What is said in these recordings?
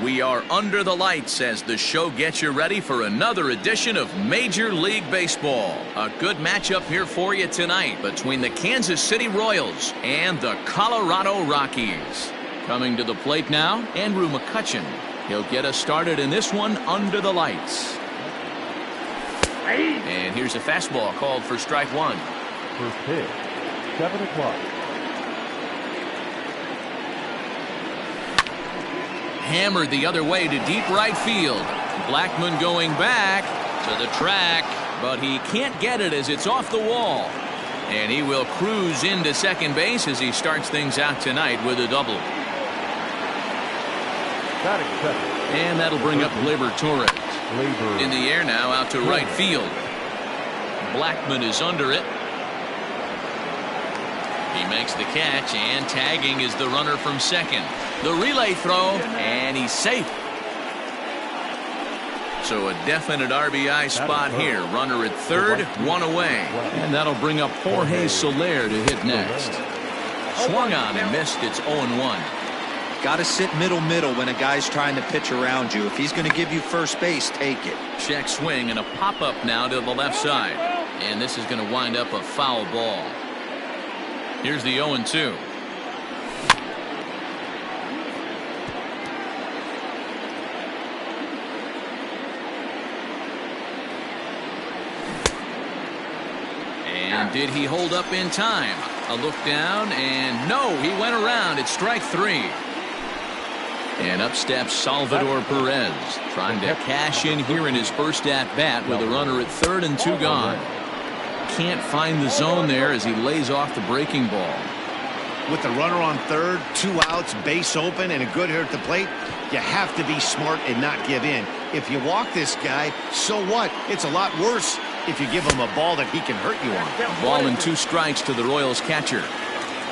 We are under the lights as the show gets you ready for another edition of Major League Baseball. A good matchup here for you tonight between the Kansas City Royals and the Colorado Rockies. Coming to the plate now, Andrew McCutchen. He'll get us started in this one under the lights. And here's a fastball called for strike one. First pitch, 7 o'clock. Hammered the other way to deep right field. Blackmon going back to the track, but he can't get it as it's off the wall. And he will cruise into second base as he starts things out tonight with a double. And that'll bring up Gleyber Torres. In the air now out to right field. Blackmon is under it. He makes the catch, and tagging is the runner from second. The relay throw, and he's safe. So a definite RBI spot here. Runner at third, one away. And that'll bring up Jorge Soler to hit next. Swung on and missed. It's 0-1. Got to sit middle when a guy's trying to pitch around you. If he's going to give you first base, take it. Check swing and a pop-up now to the left side. And this is going to wind up a foul ball. Here's the 0-2. And did he hold up in time? A look down, and no, he went around. It's strike three. And up steps Salvador Perez, trying to cash in here in his first at-bat with a runner at third and two gone. Can't find the zone there as he lays off the breaking ball. With the runner on third, 2 outs, base open, and a good hitter at the plate, you have to be smart and not give in. If you walk this guy, so what? It's a lot worse if you give him a ball that he can hurt you on. Ball and 2 strikes to the Royals catcher.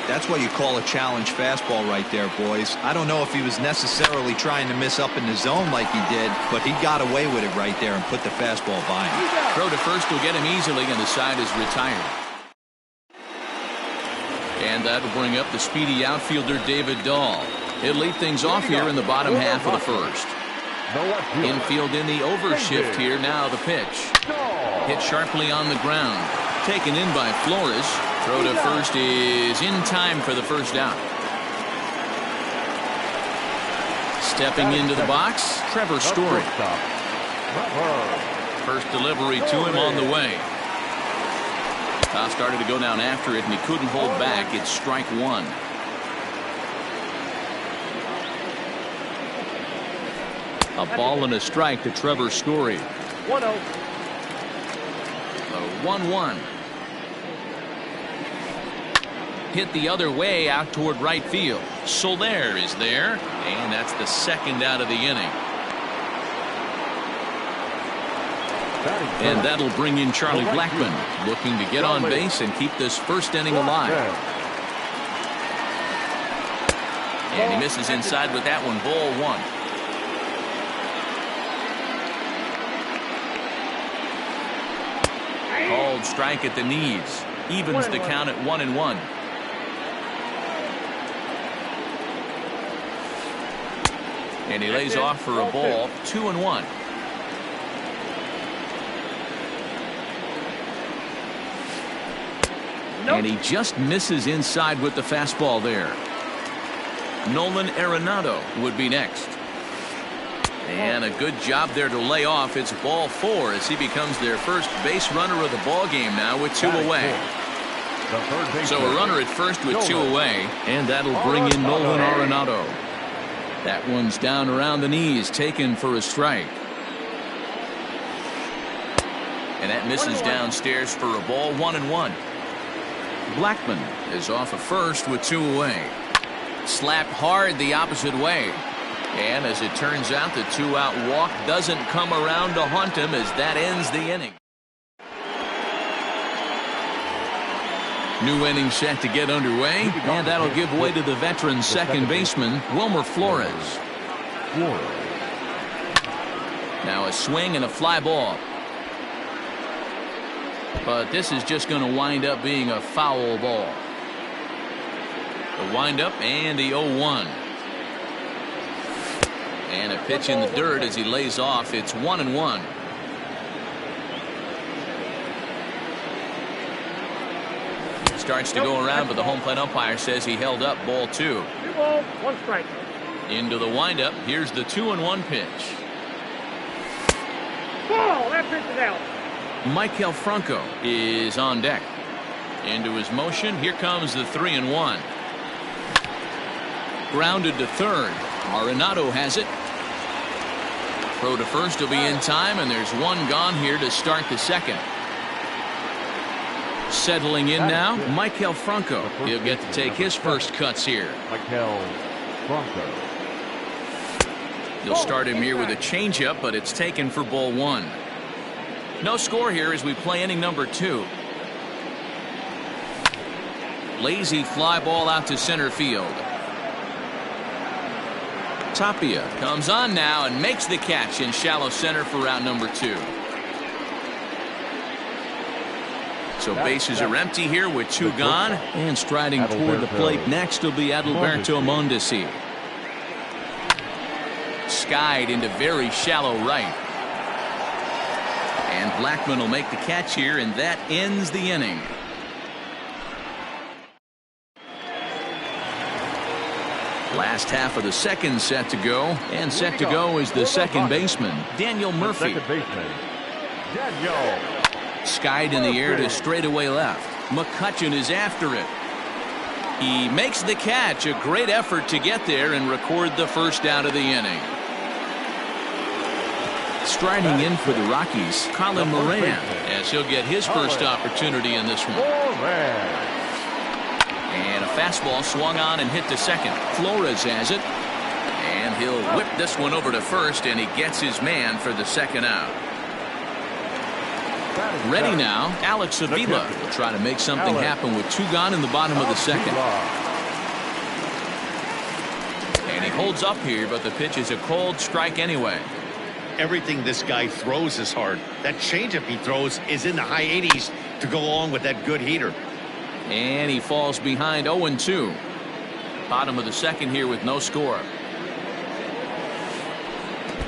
That's what you call a challenge fastball right there, boys. I don't know if he was necessarily trying to miss up in the zone like he did, but he got away with it right there and put the fastball by him. Throw to first will get him easily, and the side is retired. And that'll bring up the speedy outfielder David Dahl. He'll lead things off here in the bottom half of the first. Infield in the overshift here. Now the pitch. Hit sharply on the ground. Taken in by Flores. Throw to first is in time for the first out. Stepping into the box, Trevor Story. First delivery to him on the way. Toss started to go down after it, and he couldn't hold back. It's strike one. A ball and a strike to Trevor Story. 1-0. The 1-1. Hit the other way out toward right field. Soler is there, and that's the second out of the inning. And that'll bring in Charlie Blackmon, looking to get on base and keep this first inning alive. And he misses inside with that one. Ball one. Called strike at the knees. Evens the count at 1-1. And he lays off for a ball. 2-1. And he just misses inside with the fastball there. Nolan Arenado would be next. And a good job there to lay off. It's ball 4 as he becomes their first base runner of the ball game now with 2 away. So a runner at first with 2 away, and that'll bring in Nolan Arenado. That one's down around the knees, taken for a strike. And that misses downstairs for a ball. 1-1. Blackmon is off of first with 2 away. Slapped hard the opposite way. And as it turns out, the 2-out walk doesn't come around to haunt him as that ends the inning. New inning set to get underway, and that'll give way to the veteran second baseman, Wilmer Flores. Now a swing and a fly ball. But this is just going to wind up being a foul ball. The windup and the 0-1. And a pitch in the dirt as he lays off. It's 1-1. Starts to go around, but the home plate umpire says he held up. Ball 2. 2 balls, 1 strike. Into the windup. Here's the 2-1 pitch. Ball, that pitch is out. Michael Franco is on deck. Into his motion. Here comes the 3-1. Grounded to third. Arenado has it. Throw to first will be in time, and there's one gone here to start the second. Settling in now, Michael Franco. He'll get to take his first cuts here. Michael Franco. He'll start him here with a changeup, but it's taken for ball 1. No score here as we play inning number 2. Lazy fly ball out to center field. Tapia comes on now and makes the catch in shallow center for round number 2. So bases are empty here with 2 gone. And striding toward the plate next will be Adalberto Mondesi. Skied into very shallow right. And Blackman will make the catch here, and that ends the inning. Last half of the second set to go, and set to go is the second baseman, Daniel Murphy. Second baseman, Daniel. Skied in the air to straightaway left. McCutchen is after it. He makes the catch. A great effort to get there and record the first out of the inning. Striding in for the Rockies, Colin Moran, as he'll get his first opportunity in this one. And a fastball swung on and hit to second. Flores has it. And he'll whip this one over to first, and he gets his man for the second out. Ready now, Alex Avila will try to make something happen with 2 gone in the bottom of the second. And he holds up here, but the pitch is a cold strike anyway. Everything this guy throws is hard. That changeup he throws is in the high 80s to go along with that good heater. And he falls behind 0-2. Bottom of the second here with no score.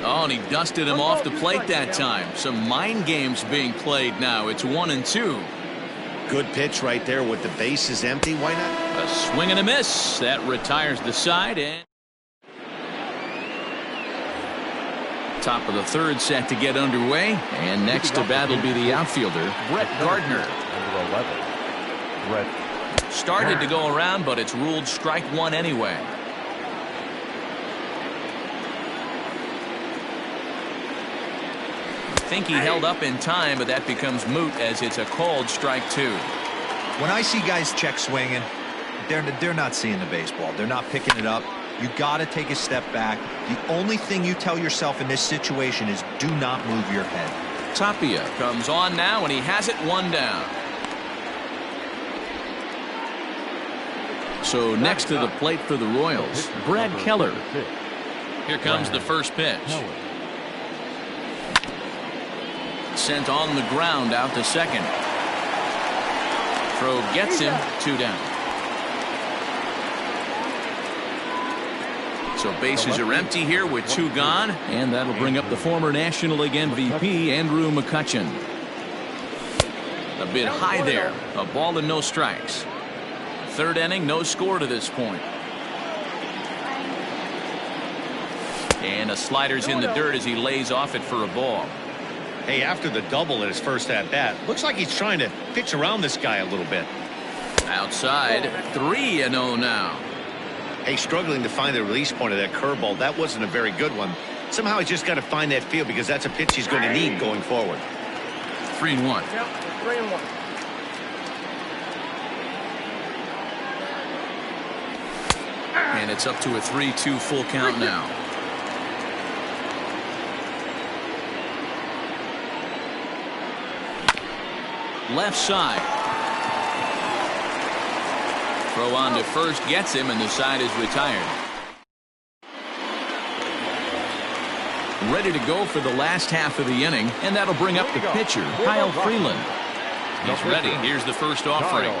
Oh, and he dusted him off the plate that time. Some mind games being played now. It's 1-2. Good pitch right there with the bases empty. Why not? A swing and a miss. That retires the side. And top of the third set to get underway. And next to bat will be the outfielder, Brett Gardner. Number 11. Brett. Started to go around, but it's ruled strike 1 anyway. I think he held up in time, but that becomes moot as it's a called strike 2. When I see guys check swinging, they're not seeing the baseball. They're not picking it up. You got to take a step back. The only thing you tell yourself in this situation is do not move your head. Tapia comes on now, and he has it 1 down. So next to the plate for the Royals, Brad Keller. Here comes the first pitch. Sent on the ground out to second. Throw gets him 2 down. So bases are empty here with 2 gone, and that'll bring up the former National League MVP Andrew McCutchen. A bit high there. A ball and no strikes. Third inning, no score to this point. And a slider's in the dirt as he lays off it for a ball. Hey, after the double in his first at-bat, looks like he's trying to pitch around this guy a little bit. Outside, 3-0 now. Hey, struggling to find the release point of that curveball. That wasn't a very good one. Somehow he's just got to find that feel because that's a pitch he's going to need going forward. 3-1. Yep, 3-1. And it's up to a 3-2 full count now. Left side. Throw on to first gets him, and the side is retired. Ready to go for the last half of the inning, and that'll bring up the pitcher, Kyle Freeland. He's ready. Here's the first offering.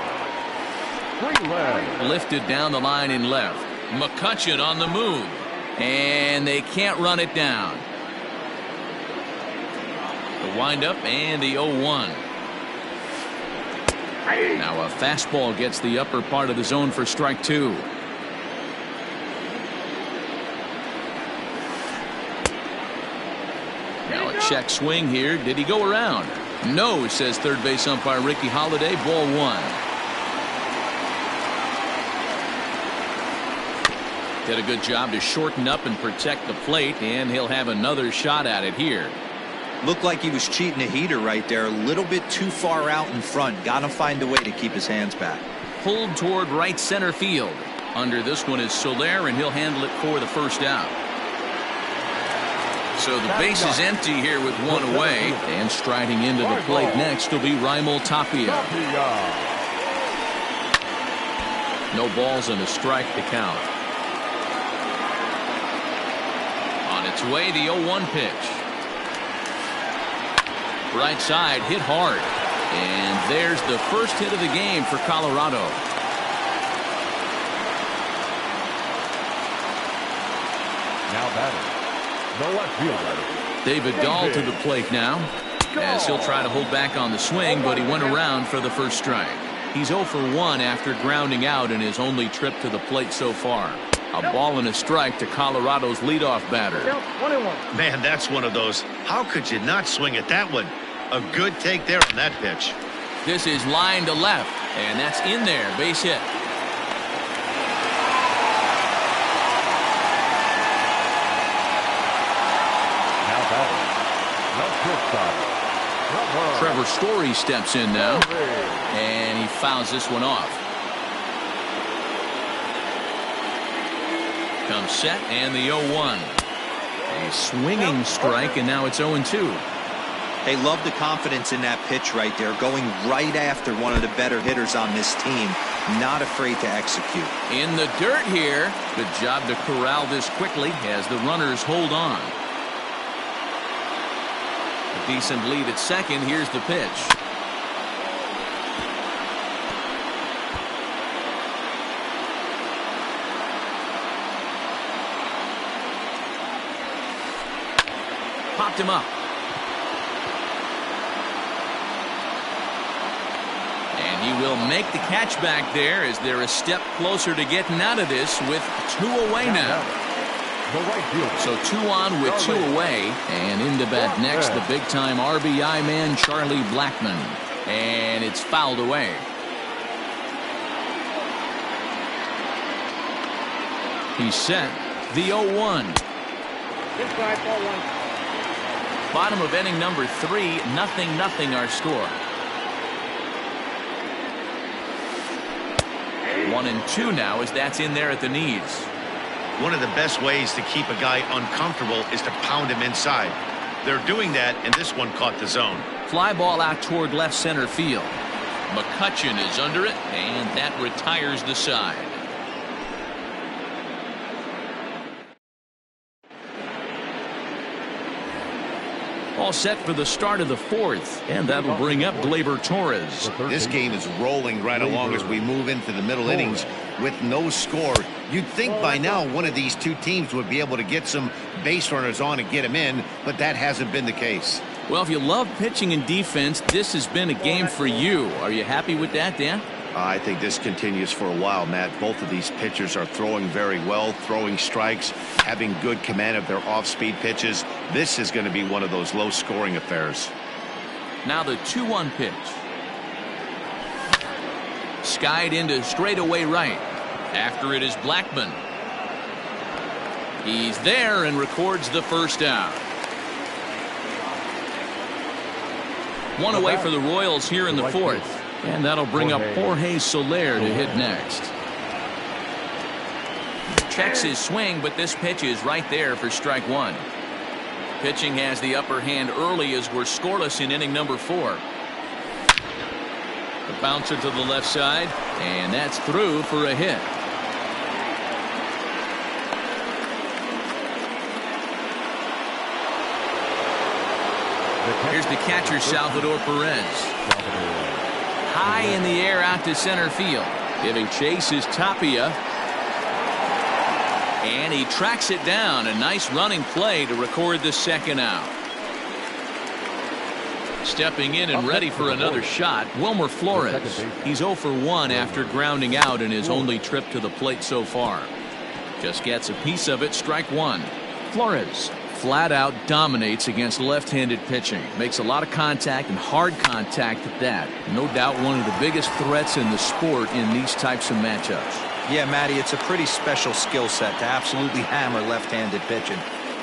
Lifted down the line in left. McCutchen on the move. And they can't run it down. The windup and the 0-1. Now a fastball gets the upper part of the zone for strike two. Now a check swing here. Did he go around? No, says third base umpire Ricky Holiday. Ball one. Did a good job to shorten up and protect the plate, and he'll have another shot at it here. Looked like he was cheating a heater right there. A little bit too far out in front. Got to find a way to keep his hands back. Pulled toward right center field. Under this one is Soler, and he'll handle it for the first out. So the base is empty here with one away, and striding into the plate next will be Raimel Tapia. No balls and a strike to count. On its way, the 0-1 pitch. Right side, hit hard. And there's the first hit of the game for Colorado. Now batting, the left fielder, David Dahl to the plate now, as he'll try to hold back on the swing, but he went around for the first strike. He's 0 for 1 after grounding out in his only trip to the plate so far. A ball and a strike to Colorado's leadoff batter. 1-1. Man, that's one of those. How could you not swing at that one? A good take there on that pitch. This is line to left, and that's in there. Base hit. now batting, the shortstop, Trevor Story steps in now, and he fouls this one off. Comes set, and the 0-1. A swinging strike, and now it's 0-2. They love the confidence in that pitch right there, going right after one of the better hitters on this team, not afraid to execute. In the dirt here. Good job to corral this quickly as the runners hold on. A decent lead at second. Here's the pitch. Popped him up. He will make the catch back there as they're a step closer to getting out of this with 2 away now. the right fielder. So 2 on with 2 away, and into bat next the big time RBI man Charlie Blackmon, and it's fouled away. He's set. The 0-1. Inside, ball 1. Bottom of inning number 3, 0-0 our score. 1-2 now as that's in there at the knees. One of the best ways to keep a guy uncomfortable is to pound him inside. They're doing that, and this one caught the zone. Fly ball out toward left center field. McCutchen is under it, and that retires the side. All set for the start of the 4th, and that'll bring up Gleyber Torres. This game is rolling right along as we move into the middle innings with no score. You'd think by now one of these two teams would be able to get some base runners on and get them in, but that hasn't been the case. Well, if you love pitching and defense, this has been a game for you. Are you happy with that, Dan? I think this continues for a while, Matt. Both of these pitchers are throwing very well, throwing strikes, having good command of their off-speed pitches. This is going to be one of those low-scoring affairs. Now the 2-1 pitch. Skied into straightaway right. After it is Blackmon. He's there and records the first out. 1 away for the Royals here in the 4th. And that'll bring up Jorge Soler to hit next. Checks his swing, but this pitch is right there for strike 1. Pitching has the upper hand early as we're scoreless in inning number 4. The bouncer to the left side, and that's through for a hit. Here's the catcher, Salvador Perez. High in the air out to center field. Giving chase is Tapia. And he tracks it down. A nice running play to record the second out. Stepping in and ready for another shot, Wilmer Flores. He's 0 for 1 after grounding out in his only trip to the plate so far. Just gets a piece of it, strike one. Flores flat out dominates against left-handed pitching. Makes a lot of contact and hard contact at that. No doubt one of the biggest threats in the sport in these types of matchups. Yeah, Matty, it's a pretty special skill set to absolutely hammer left-handed pitching.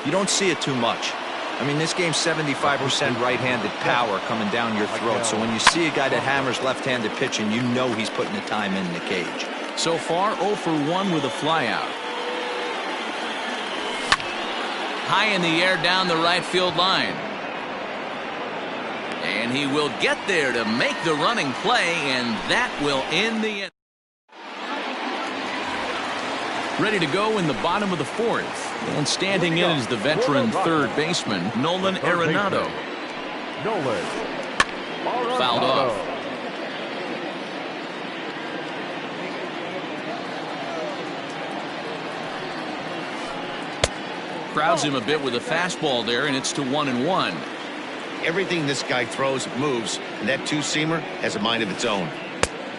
You don't see it too much. I mean, this game's 75% right-handed power coming down your throat. So when you see a guy that hammers left-handed pitching, you know he's putting the time in the cage. So far, 0 for 1 with a flyout. High in the air down the right field line. And he will get there to make the running play, and that will end the inning. Ready to go in the bottom of the fourth. And standing in is the veteran third baseman, Nolan Arenado. Fouled off. Crowds him a bit with a fastball there, and it's to 1-1. Everything this guy throws moves, and that two-seamer has a mind of its own.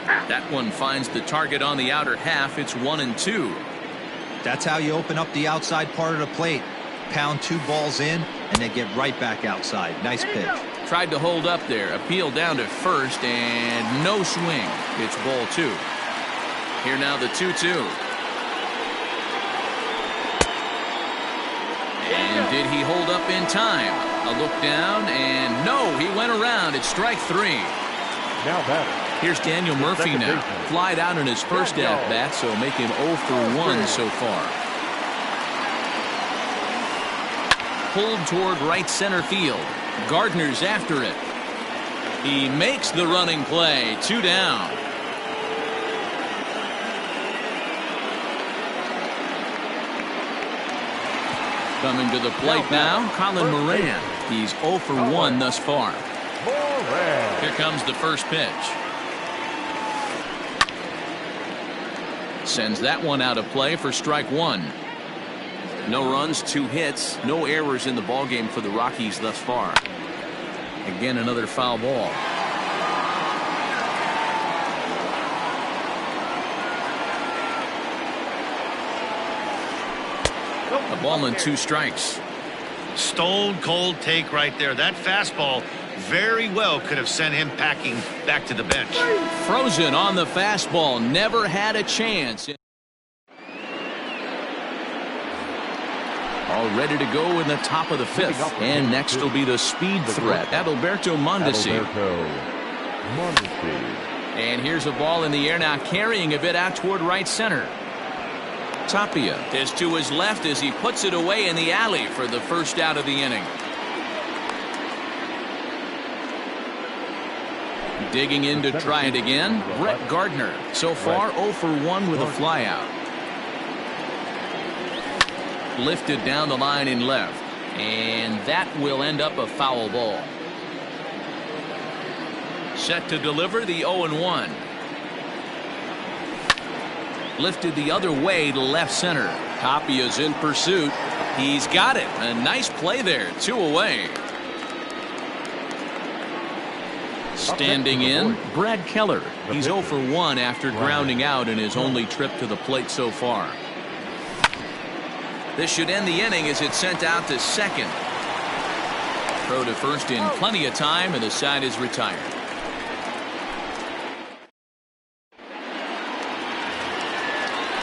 That one finds the target on the outer half. It's 1-2. That's how you open up the outside part of the plate. Pound 2 balls in, and then get right back outside. Nice pitch. Tried to hold up there. Appeal down to first, and no swing. It's ball 2. Here now the 2-2. And did he hold up in time? A look down, and no, he went around. It's strike 3. Now batter. Here's Daniel Murphy now. Flied out in his first at-bat, so make him 0 for 1 so far. Pulled toward right center field. Gardner's after it. He makes the running play. 2 down. Coming to the plate now, Colin Moran. He's 0 for 1 thus far. Here comes the first pitch. Sends that one out of play for strike 1. No runs, 2 hits, no errors in the ballgame for the Rockies thus far. Again, another foul ball. A ball and 2 strikes. Stone cold take right there. That fastball very well could have sent him packing back to the bench. Frozen on the fastball. Never had a chance. All ready to go in the top of the 5th. And next will be the speed threat, Adalberto Mondesi. And here's a ball in the air now, carrying a bit out toward right center. Tapia is to his left as he puts it away in the alley for the first out of the inning. Digging in to try it again, Brett Gardner. So far 0 for 1 with a flyout. Lifted down the line in left, and that will end up a foul ball. Set to deliver the 0-1. Lifted the other way to left center. Tapia's in pursuit. He's got it. A nice play there. 2 away. Standing in, Brad Keller. He's 0 for 1 after grounding out in his only trip to the plate so far. This should end the inning as it's sent out to second. Throw to first in plenty of time, and the side is retired.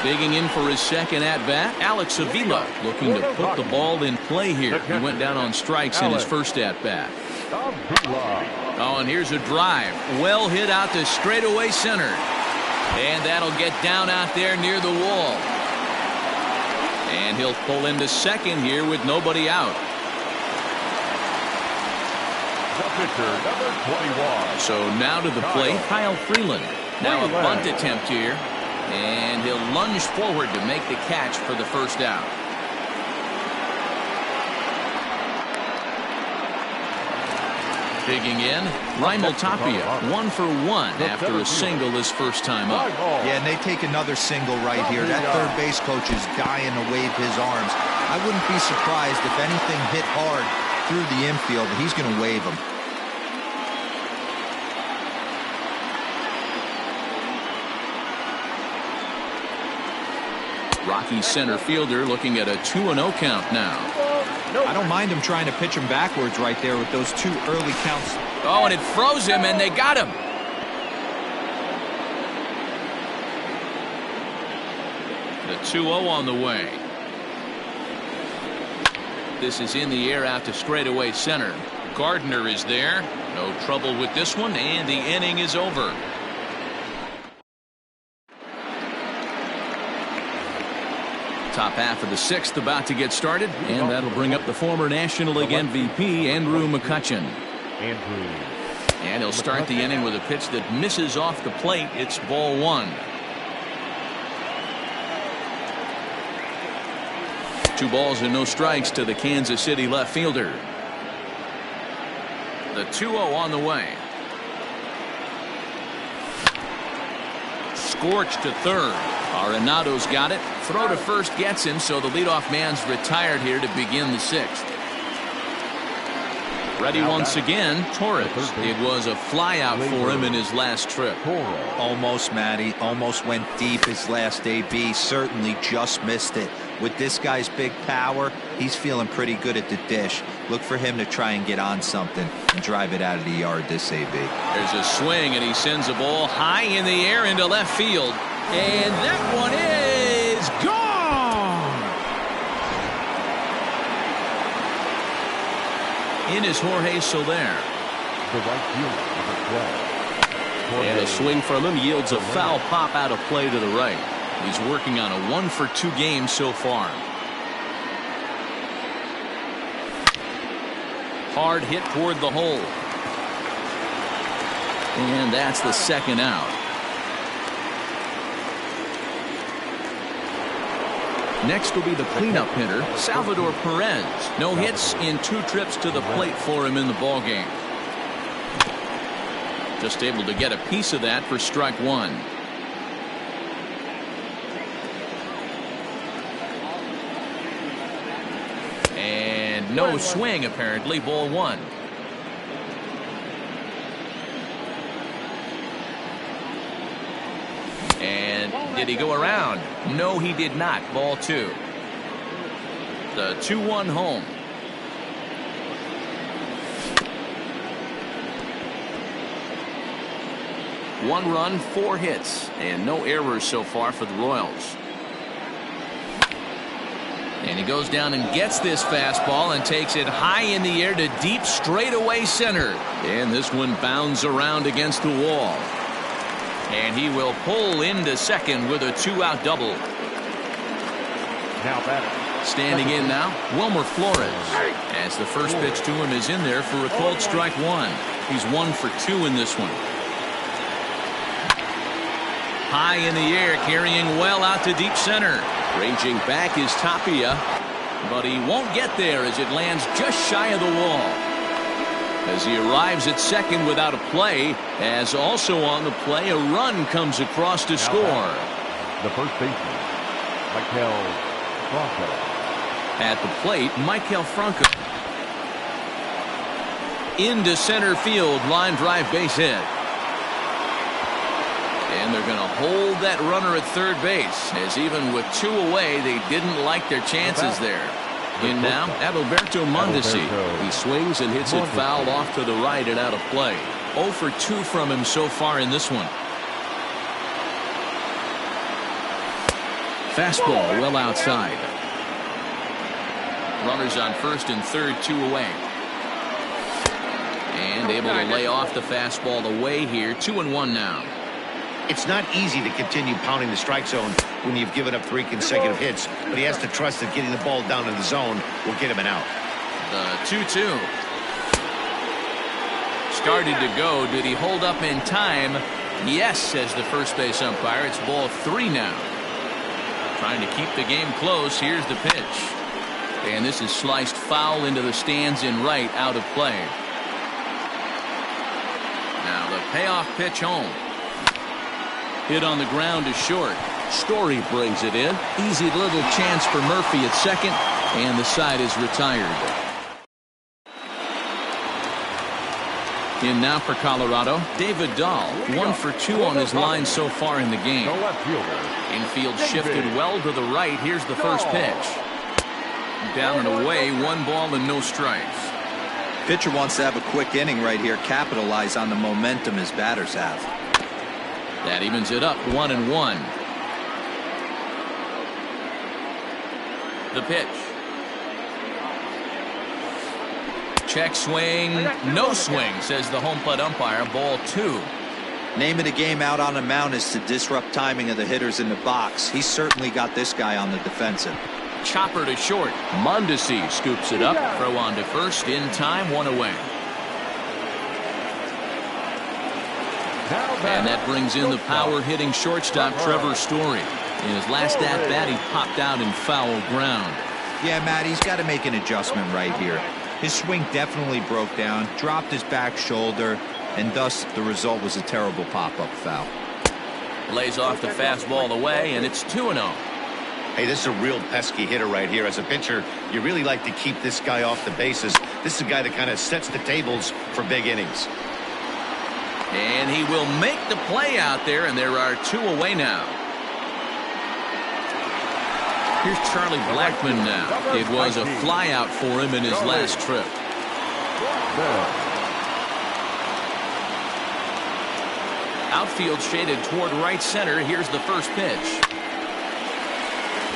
Digging in for his second at-bat, Alex Avila looking to put the ball in play here. He went down on strikes in his first at-bat. Oh, and here's a drive. Well hit out to straightaway center. And that'll get down out there near the wall. And he'll pull into second here with nobody out. The pitcher, number 21. So now to the plate, Kyle Freeland. Now a bunt attempt here. And he'll lunge forward to make the catch for the first out. Digging in, Raimel Tapia, 1 for 1 after a single his first time up. Yeah, and they take another single right here. That third base coach is dying to wave his arms. I wouldn't be surprised if anything hit hard through the infield. He's going to wave them. Rocky center fielder looking at a 2-0 count now. I don't mind him trying to pitch him backwards right there with those 2 early counts. Oh, and it froze him, and they got him. The 2-0 on the way. This is in the air out to straightaway center. Gardner is there. No trouble with this one, and the inning is over. Top half of the 6th about to get started, and that'll bring up the former National League MVP, Andrew McCutchen. And he'll start the inning with a pitch that misses off the plate. It's ball 1. 2 balls and no strikes to the Kansas City left fielder. The 2-0 on the way. Scorched to third. Arenado's got it. Throw to first gets him, so the leadoff man's retired here to begin the 6th. Ready once again, Torres. It was a flyout for him in his last trip. Almost, Matty. Almost went deep his last AB. Certainly just missed it. With this guy's big power, he's feeling pretty good at the dish. Look for him to try and get on something and drive it out of the yard this AB. There's a swing, and he sends a ball high in the air into left field. And that one is gone. In is Jorge Soler. The right fielder, number 12. And a swing from him yields a foul pop out of play to the right. He's working on a 1-for-2 game so far. Hard hit toward the hole. And that's the 2nd out. Next will be the cleanup hitter, Salvador Perez. No hits in 2 trips to the plate for him in the ballgame. Just able to get a piece of that for strike 1. And no swing, apparently. Ball 1. And did he go around? No, he did not. Ball 2. The 2-1 home. One run, 4 hits, and no errors so far for the Royals. And he goes down and gets this fastball and takes it high in the air to deep straightaway center. And this one bounds around against the wall. And he will pull into second with a 2-out double. Now batter. Standing in now, Wilmer Flores. As the first pitch to him is in there for a called strike 1. He's 1 for 2 in this one. High in the air, carrying well out to deep center. Ranging back is Tapia, but he won't get there as it lands just shy of the wall. As he arrives at second without a play, as also on the play, a run comes across to score. The first baseman, Michael Franco. At the plate, Michael Franco. Into center field, line drive base hit. And they're going to hold that runner at third base, as even with 2 away, they didn't like their chances there. In now, Adalberto Mondesi. He swings and hits it foul off to the right and out of play. 0 for 2 from him so far in this one. Fastball well outside. Runners on first and third, 2 away. And able to lay off the fastball away here. 2-1 now. It's not easy to continue pounding the strike zone when you've given up 3 consecutive hits, but he has to trust that getting the ball down in the zone will get him an out. The 2-2. Started to go. Did he hold up in time? Yes, says the first base umpire. It's ball 3 now. Trying to keep the game close. Here's the pitch. And this is sliced foul into the stands in right, out of play. payoff pitch home. Hit on the ground is short. Story brings it in. Easy little chance for Murphy at second, and the side is retired. In now for Colorado, David Dahl, 1 for 2 on his line so far in the game. The left fielder. Infield shifted well to the right. Here's the first pitch. Down and away, 1 ball and no strikes. Pitcher wants to have a quick inning right here, capitalize on the momentum his batters have. That evens it up, 1-1. The pitch. Check swing, no swing, says the home plate umpire. Ball 2. Name of the game out on the mound is to disrupt timing of the hitters in the box. He's certainly got this guy on the defensive. Chopper to short. Mondesi scoops it up. Throw on to first. In time, 1 away. And that brings in the power-hitting shortstop Trevor Story. In his last at-bat, he popped out in foul ground. Yeah, Matt, he's got to make an adjustment right here. His swing definitely broke down, dropped his back shoulder, and thus the result was a terrible pop-up foul. Lays off the fastball away, and it's 2-0. Hey, this is a real pesky hitter right here. As a pitcher, you really like to keep this guy off the bases. This is a guy that kind of sets the tables for big innings. And he will make the play out there, and there are 2 away now. Here's Charlie Blackmon now. It was a flyout for him in his last trip. Outfield shaded toward right center. Here's the first pitch.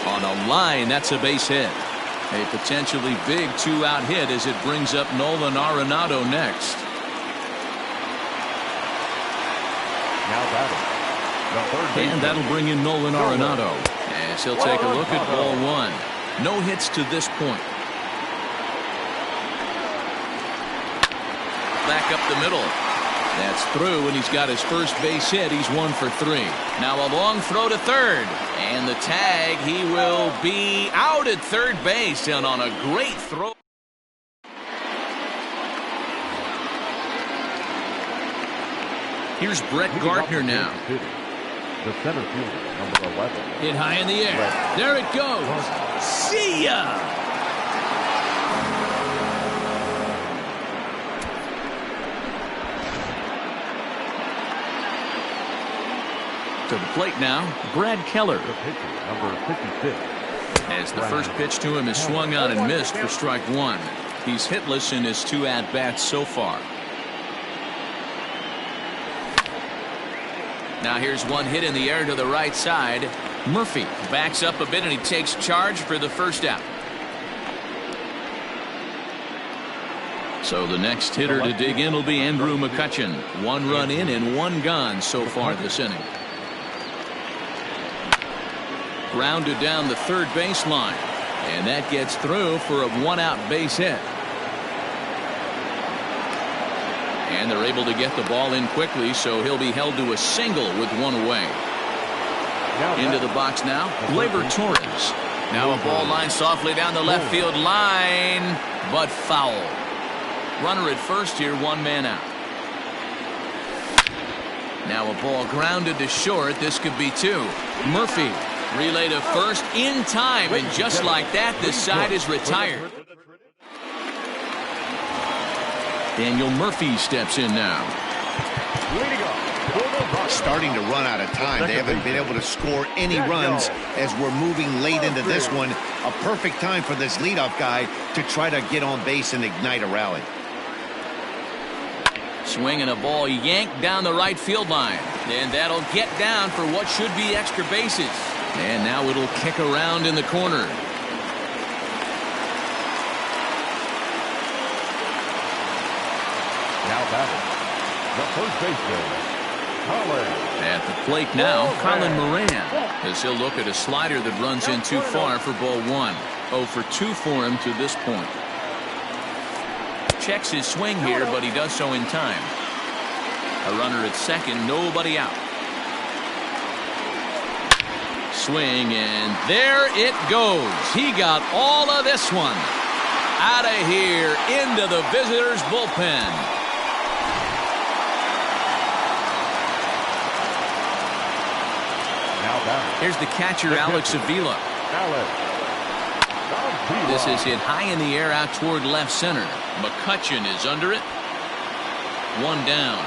On a line, that's a base hit. A potentially big 2-out hit as it brings up Nolan Arenado next. Now batting. The third baseman. And that'll bring in Nolan Arenado. As he'll take a look at ball 1. No hits to this point. Back up the middle. That's through, and he's got his first base hit. He's 1 for 3. Now a long throw to third. And the tag, he will be out at third base, and on a great throw. Here's Brett Gardner now. The center fielder, number 11. Hit high in the air. There it goes. See ya! To the plate now, Brad Keller. The pitcher, number 56. As the first pitch to him is swung on and missed for strike 1. He's hitless in his 2 at-bats so far. Now here's one hit in the air to the right side. Murphy backs up a bit and he takes charge for the first out. So the next hitter to dig in will be Andrew McCutchen. 1 run in and 1 gone so far this inning. Grounded down the third baseline, and that gets through for a 1-out base hit. And they're able to get the ball in quickly, so he'll be held to a single with 1 away. Into the box now, Gleyber Torres. Now a ball line softly down the left field line, but foul. Runner at first here, 1 man out. Now a ball grounded to short. This could be 2. Murphy relay to first in time, and just like that, this side is retired. Daniel Murphy steps in now. Starting to run out of time. They haven't been able to score any runs as we're moving late into this one. A perfect time for this leadoff guy to try to get on base and ignite a rally. Swinging a ball yanked down the right field line. And that'll get down for what should be extra bases. And now it'll kick around in the corner. Now batting. The first baseman, Colin. At the plate now, Colin Moran, as he'll look at a slider that runs in too far for ball 1. 0 for 2 for him to this point. Checks his swing here, but he does so in time. A runner at second, nobody out. Swing, and there it goes. He got all of this one. Out of here into the visitors' bullpen. Here's the catcher, Alex Avila. This is hit high in the air out toward left center. McCutchen is under it. One down.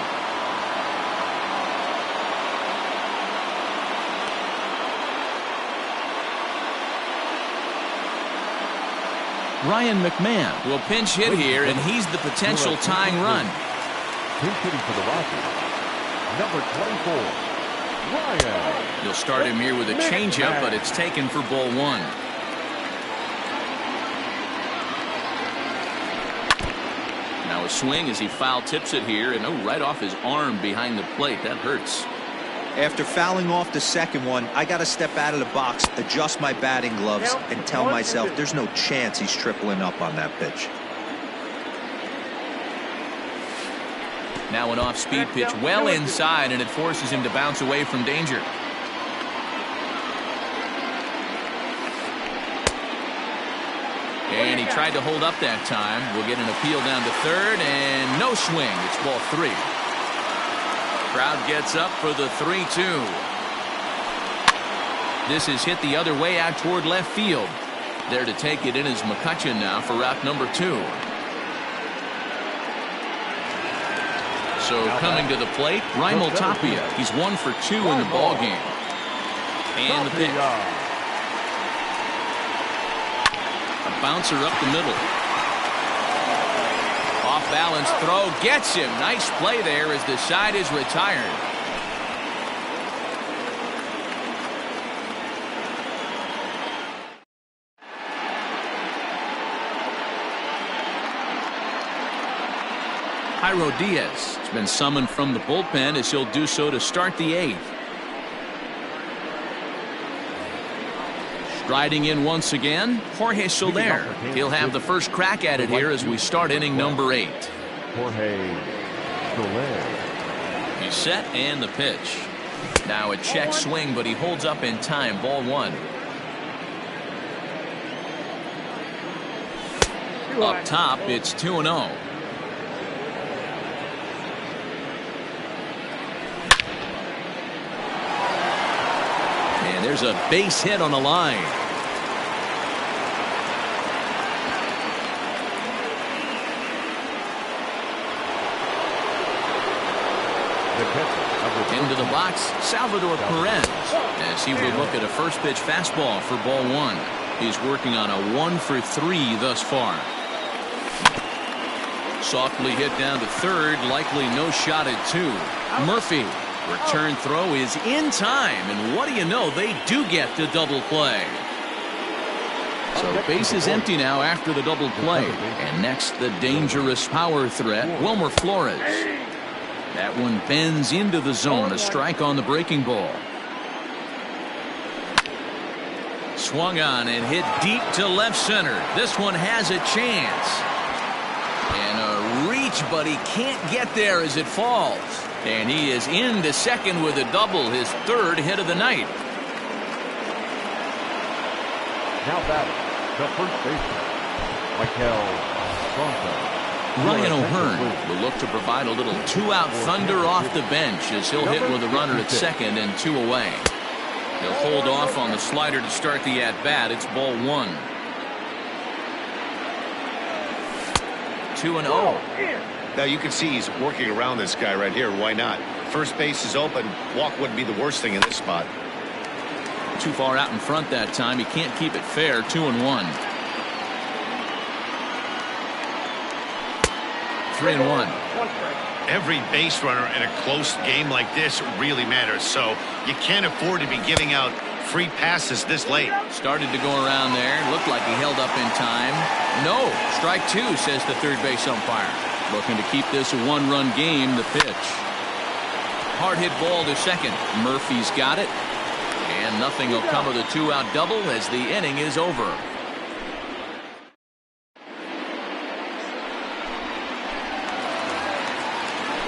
Ryan McMahon will pinch hit here, and he's the potential tying run. Pinch hitting for the Rockies, number 24, Ryan. You'll start him here with a changeup, but it's taken for ball one. Now a swing as he foul tips it here, and right off his arm behind the plate. That hurts. After fouling off the second one, I got to step out of the box, adjust my batting gloves, and tell myself there's no chance he's tripling up on that pitch. Now an off-speed pitch well inside, and it forces him to bounce away from danger. And he tried to hold up that time. We'll get an appeal down to third, and no swing. It's ball three. Crowd gets up for the 3-2. This is hit the other way out toward left field. There to take it in is McCutchen now for route number 2. So coming to the plate, Raimel Tapia. He's 1 for 2 in the ball game. And the pitch. A bouncer up the middle. Off-balance throw gets him. Nice play there as the side is retired. Jairo Diaz has been summoned from the bullpen as he'll do so to start the 8th. Striding in once again, Jorge Soler. He'll have the first crack at it here as we start inning number 8. Jorge Soler. He's set and the pitch. Now a check swing, but he holds up in time. Ball 1. Up top, it's 2-0. And there's a base hit on the line. Into the box, Salvador Perez, as he will look at a first pitch fastball for ball 1. He's working on a 1 for 3 thus far. Softly hit down to third, likely no shot at 2. Murphy, return throw is in time, and what do you know, they do get the double play. So base is empty now after the double play, and next the dangerous power threat, Wilmer Flores. That one bends into the zone, a strike on the breaking ball. Swung on and hit deep to left center. This one has a chance. And a reach, but he can't get there as it falls. And he is into second with a double, his 3rd hit of the night. Now batting, the first baseman, Michael Bronco. Ryan O'Hearn will look to provide a little 2-out thunder off the bench as he'll hit with a runner at second and 2 away. He'll hold off on the slider to start the at-bat. It's ball 1. 2-0. Now you can see he's working around this guy right here. Why not? First base is open. Walk wouldn't be the worst thing in this spot. Too far out in front that time. He can't keep it fair. 2-1. 3-1. Every base runner in a close game like this really matters, so you can't afford to be giving out free passes this late. Started to go around there. Looked like he held up in time. No. Strike 2, says the third base umpire. Looking to keep this a 1-run game. The pitch. Hard hit ball to second. Murphy's got it. And nothing will come of the 2-out double as the inning is over.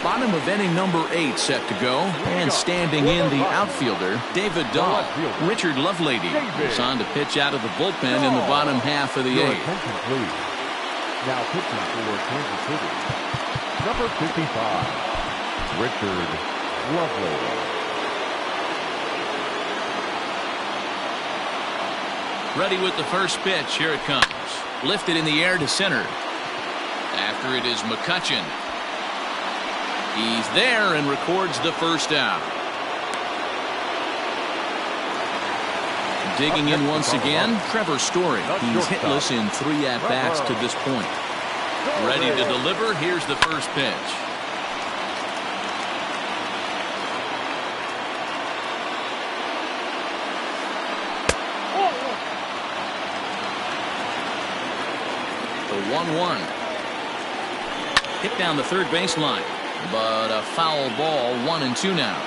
Bottom of inning number 8 set to go, and standing in the outfielder, David Dahl. Richard Lovelady is on to pitch out of the bullpen in the bottom half of the 8th. Now pitching for Kansas City, number 55, Richard Lovelady. Ready with the first pitch. Here it comes. Lifted in the air to center. After it is McCutchen. He's there and records the first out. Digging in once again, Trevor Story. He's hitless in 3 at-bats to this point. Ready to deliver. Here's the first pitch. The 1-1. Hit down the third baseline, but a foul ball. 1-2 now.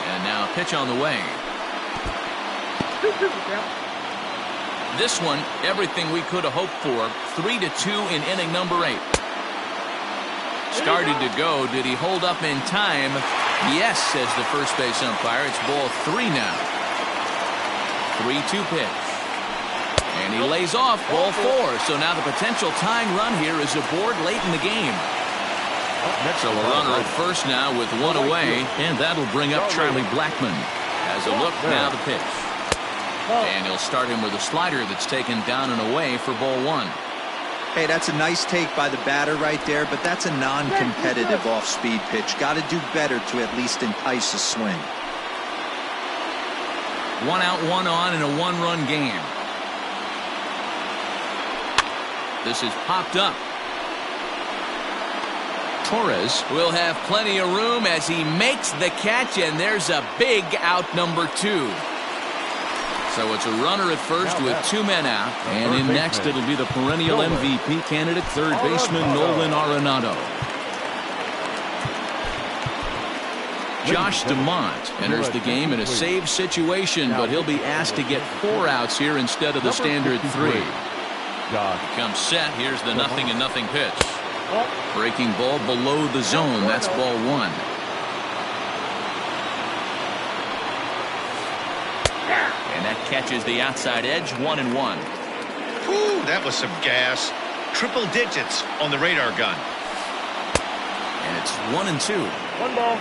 And now a pitch on the way. This one, everything we could have hoped for. 3-2 in inning number 8. Started to go. Did he hold up in time? Yes, says the first base umpire. It's ball 3 now. 3-2 pitch. And he lays off ball 4. So now the potential tying run here is aboard late in the game. So a runner at first now with 1 away. And that'll bring up Charlie Blackmon. As a look, now the pitch. And he'll start him with a slider that's taken down and away for ball 1. Hey, that's a nice take by the batter right there, but that's a non-competitive off-speed pitch. Got to do better to at least entice a swing. 1 out, 1 on in a 1-run game. This is popped up. Torres will have plenty of room as he makes the catch, and there's a big out number 2. So it's a runner at first with 2 men out, and in next it'll be the perennial MVP candidate, third baseman Nolan Arenado. Josh DeMont enters the game in a save situation, but he'll be asked to get 4 outs here instead of the standard 3. Comes set. Here's the 0-0 pitch. Breaking ball below the zone. That's ball 1. And that catches the outside edge. 1-1. Whew, that was some gas. Triple digits on the radar gun. And it's 1-2. 1 ball,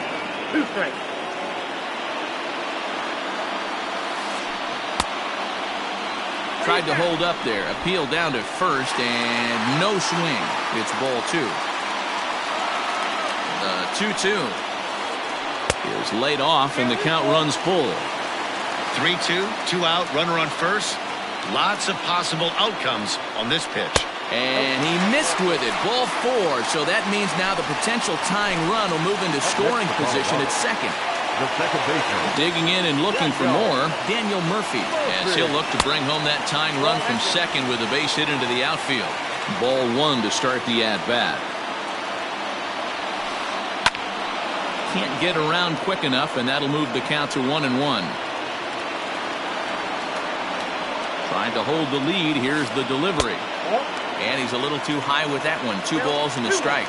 2 strikes. Tried to hold up there. Appeal down to first and no swing. It's ball 2. The 2-2 is laid off and the count runs full. 3-2, 2 out, runner on first. Lots of possible outcomes on this pitch. And he missed with it. Ball 4. So that means now the potential tying run will move into scoring position at second. The second baseman. Digging in and looking for more, Daniel Murphy, as he'll look to bring home that tying run from second with a base hit into the outfield. Ball 1 to start the at-bat. Can't get around quick enough, and that'll move the count to 1-1. Trying to hold the lead. Here's the delivery. And he's a little too high with that one. 2 balls and a strike.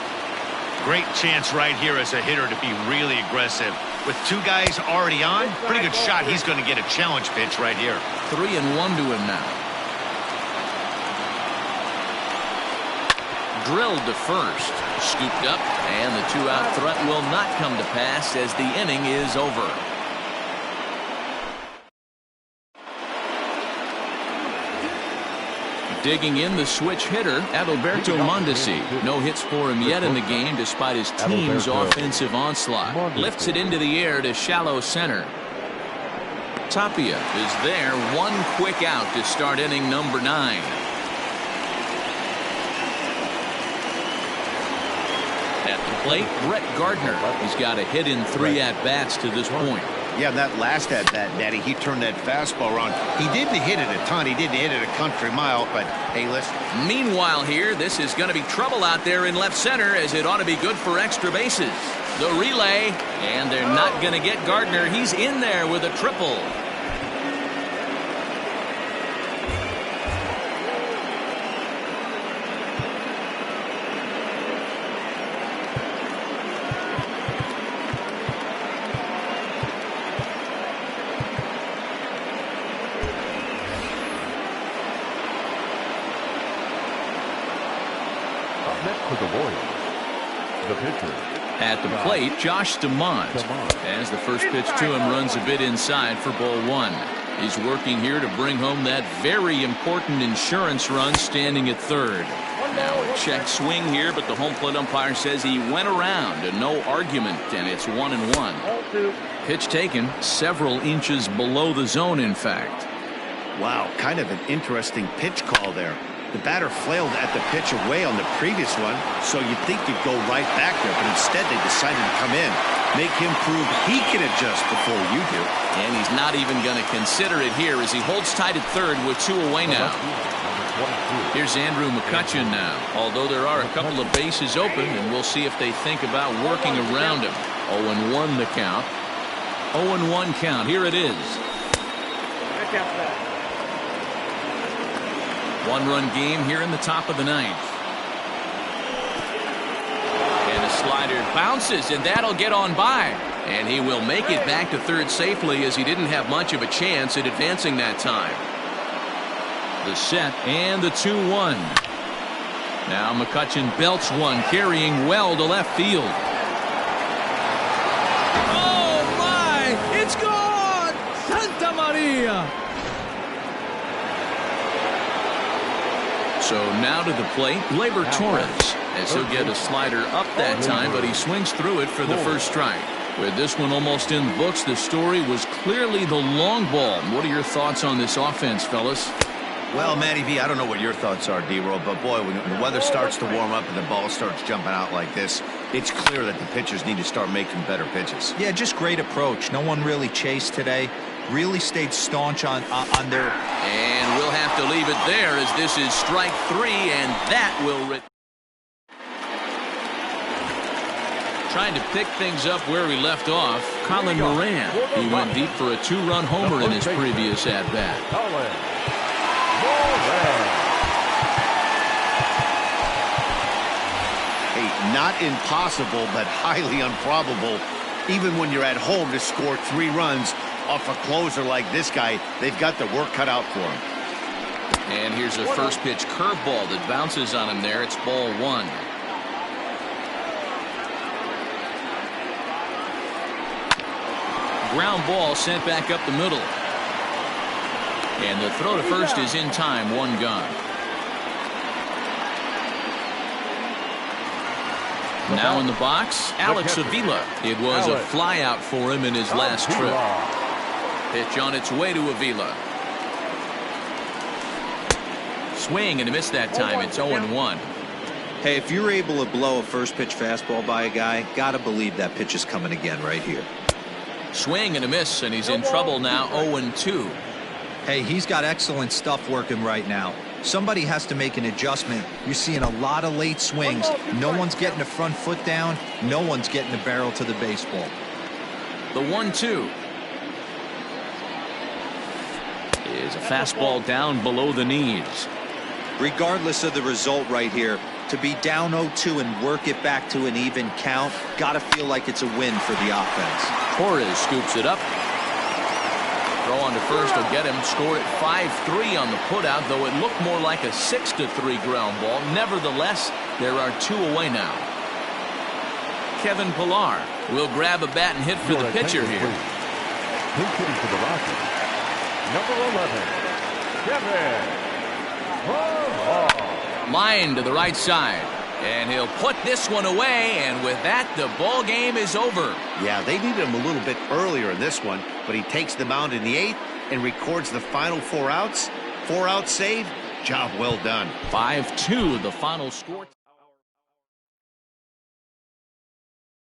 Great chance right here as a hitter to be really aggressive. With 2 guys already on, pretty good shot. He's going to get a challenge pitch right here. 3-1 to him now. Drilled to first. Scooped up. And the 2-out threat will not come to pass as the inning is over. Digging in, the switch hitter, Adalberto Mondesi. No hits for him yet in the game despite his team's offensive onslaught. Lifts it into the air to shallow center. Tapia is there. 1 quick out to start inning number 9. At the plate, Brett Gardner. He's got a hit in 3 at-bats to this point. Yeah, that last at-bat, Daddy, he turned that fastball around. He didn't hit it a ton. He didn't hit it a country mile, but hey, listen. Meanwhile here, this is going to be trouble out there in left center as it ought to be good for extra bases. The relay, and they're not going to get Gardner. He's in there with a triple. For the Royals, the pitcher. At the plate, Josh DeMont. As the first pitch to him runs a bit inside for ball 1. He's working here to bring home that very important insurance run, standing at third. Now a check swing here, but the home plate umpire says he went around and no argument, and it's 1-1. Pitch taken several inches below the zone, in fact. Wow, kind of an interesting pitch call there. The batter flailed at the pitch away on the previous one, so you'd think you'd go right back there, but instead they decided to come in, make him prove he can adjust before you do. And he's not even going to consider it here as he holds tight at third with 2 away now. Here's Andrew McCutchen now, although there are a couple of bases open, and we'll see if they think about working around him. 0-1 the count. 0-1 count. Here it is. One-run game here in the top of the ninth. And a slider bounces, and that'll get on by. And he will make it back to third safely, as he didn't have much of a chance at advancing that time. The set and the 2-1. Now McCutchen belts one, carrying well to left field. Oh my! It's gone! Santa Maria! So now to the plate, Gleyber Torres, as he'll get a slider up that time, but he swings through it for the first strike. With this one almost in the books, the story was clearly the long ball. What are your thoughts on this offense, fellas? Well, Matty V, I don't know what your thoughts are, D-Roll, but boy, when the weather starts to warm up and the ball starts jumping out like this, it's clear that the pitchers need to start making better pitches. Yeah, just great approach. No one really chased today. Really stayed staunch on their... And we'll have to leave it there, as this is strike 3, and that will... Trying to pick things up where we left off, Colin Moran. He went deep for a 2-run homer in his previous at-bat. Hey, not impossible, but highly improbable. Even when you're at home to score 3 runs off a closer like this guy, they've got the work cut out for him. And here's a first pitch curveball that bounces on him there. It's ball 1. Ground ball sent back up the middle. And the throw to first is in time, 1 gone. Now in the box, Alex Avila. It was a fly out for him in his last trip. Pitch on its way to Avila. Swing and a miss that time. It's 0-1. Hey, if you're able to blow a first pitch fastball by a guy, gotta believe that pitch is coming again right here. Swing and a miss, and he's in trouble now. 0-2. Hey, he's got excellent stuff working right now. Somebody has to make an adjustment. You're seeing a lot of late swings. No one's getting the front foot down. No one's getting the barrel to the baseball. The 1-2 is a fastball down below the knees. Regardless of the result right here, to be down 0-2 and work it back to an even count, gotta feel like it's a win for the offense. Torres scoops it up. Throw on to first will get him. Scored at 5-3 on the putout, though it looked more like a 6-3 ground ball. Nevertheless, there are 2 away now. Kevin Pillar will grab a bat and hit for the pitcher here. He's hitting for the Rockies. Number 11, Kevin Pillar. Line to the right side. And he'll put this one away, and with that, the ball game is over. Yeah, they needed him a little bit earlier in this one, but he takes the mound in the 8th and records the final 4 outs. 4-out save. Job well done. 5-2 the final score.